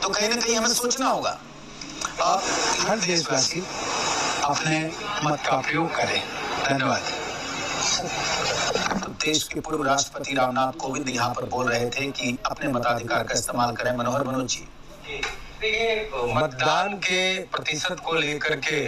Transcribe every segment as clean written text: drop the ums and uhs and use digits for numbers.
तो कहीं ना कहीं हमें सोचना होगा और हर देशवासी अपने मत का प्रयोग करें। धन्यवाद। तो देश के पूर्व राष्ट्रपति रामनाथ कोविंद यहाँ पर बोल रहे थे कि अपने मताधिकार का इस्तेमाल करें। मनोहर मनोज जी, मतदान के प्रतिशत को लेकर के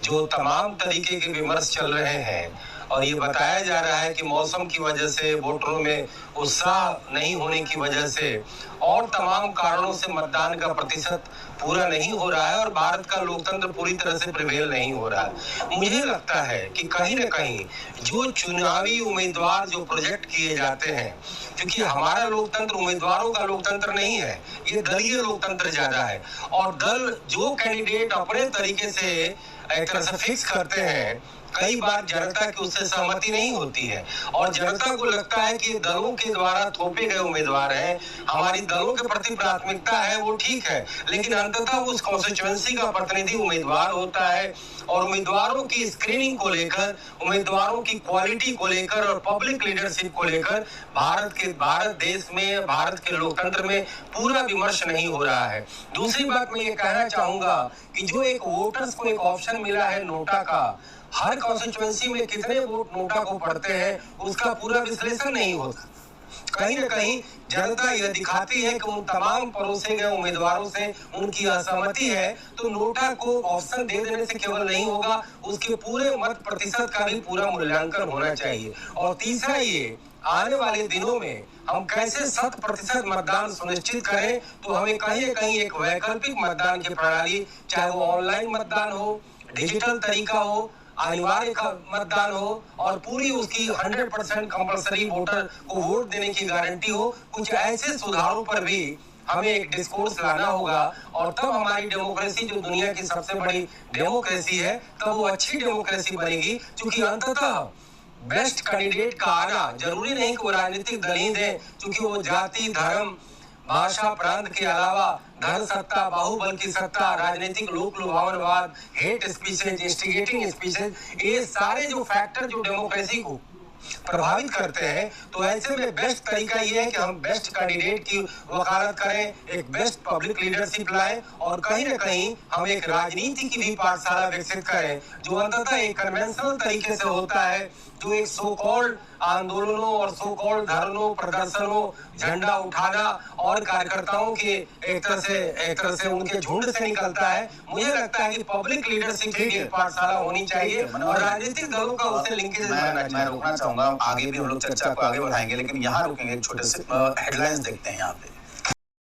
जो तमाम तरीके के विमर्श चल रहे हैं और ये बताया जा रहा है कि मौसम की वजह से, वोटरों में उत्साह नहीं होने की वजह से और तमाम कारणों से मतदान का प्रतिशत पूरा नहीं हो रहा है और भारत का लोकतंत्र पूरी तरह से प्रिवेल नहीं हो रहा है। मुझे लगता है कि कहीं न कहीं जो चुनावी उम्मीदवार जो प्रोजेक्ट किए जाते हैं, क्योंकि हमारा लोकतंत्र उम्मीदवारों का लोकतंत्र नहीं है, ये दलीय लोकतंत्र ज्यादा है और दल जो कैंडिडेट अपने तरीके से एक तरह से फिक्स करते हैं, कई बार जनता की उससे सहमति नहीं होती है और जनता को लगता है कि दलों के द्वारा थोपे गए उम्मीदवार हैं, हमारी दलों के प्रति प्राथमिकता है, वो ठीक है, लेकिन अंततः उस कॉन्स्टिट्यूएंसी का प्रतिनिधि उम्मीदवार होता है और उम्मीदवारों की स्क्रीनिंग को लेकर, उम्मीदवारों की क्वालिटी को लेकर और पब्लिक लीडरशिप को लेकर भारत देश में, भारत के लोकतंत्र में पूरा विमर्श नहीं हो रहा है। दूसरी बात मैं ये कहना चाहूंगा कि जो एक वोटर्स को एक ऑप्शन मिला है नोटा का, हर कॉन्स्टिट्यूएंसी में कितने वोट नोटा को पड़ते हैं उसका पूरा विश्लेषण नहीं होता। कहीं न कहीं जनता यह दिखाती है कि उन तमाम परोसे गए उम्मीदवारों से उनकी असहमति है, तो नोटा को ऑप्शन दे देने से केवल नहीं होगा, उसके पूरे मत प्रतिशत का भी पूरा मूल्यांकन होना चाहिए। और तीसरा ये, आने वाले दिनों में हम कैसे 100% मतदान सुनिश्चित करें, तो हमें कहीं न कहीं एक वैकल्पिक मतदान की प्रणाली, चाहे वो ऑनलाइन मतदान हो, डिजिटल तरीका हो, अनिवार्य मतदान हो और पूरी उसकी 100% कंपल्सरी वोटर को वोट देने की गारंटी हो, कुछ ऐसे सुधारों पर भी हमें एक डिस्कोर्स लाना होगा और तब हमारी डेमोक्रेसी, जो दुनिया की सबसे बड़ी डेमोक्रेसी है, तब वो अच्छी डेमोक्रेसी बनेगी। क्योंकि अंततः बेस्ट कैंडिडेट का आना जरूरी नहीं कि वो राजनीतिक दल ही दे, क्योंकि वो जाति, धर्म, भाषा, प्रांत के अलावा धन सत्ता, बाहुबल की सत्ता, राजनीतिक लोक लुभावनवाद, हेट स्पीचेज, इंस्टिगेटिंग स्पीचेज, ये सारे जो फैक्टर जो डेमोक्रेसी को प्रभावित करते हैं, तो ऐसे में बेस्ट तरीका ये है कि हम बेस्ट कैंडिडेट की वकालत करें, एक बेस्ट पब्लिक लीडरशिप लाएं और कहीं न कहीं हम एक राजनीति की भी पाठशाला विकसित करें, जो अंततः एक कन्वेंशनल तरीके से होता है, जो एक सो कॉल्ड आंदोलनों और सो कॉल्ड धरनों, प्रदर्शनों, झंडा उठाना और कार्यकर्ताओं के एक तरह से उनके झुंड से निकलता है। मुझे लगता है कि पब्लिक लीडरशिप की एक पाठशाला होनी चाहिए और राजनीतिक दलों का उससे लिंकेज। मैं रोकना चाहूंगा, आगे भी हम लोग चर्चा को आगे बढ़ाएंगे, लेकिन यहाँ रुकेंगे, छोटे से हेडलाइंस देखते हैं यहाँ पे।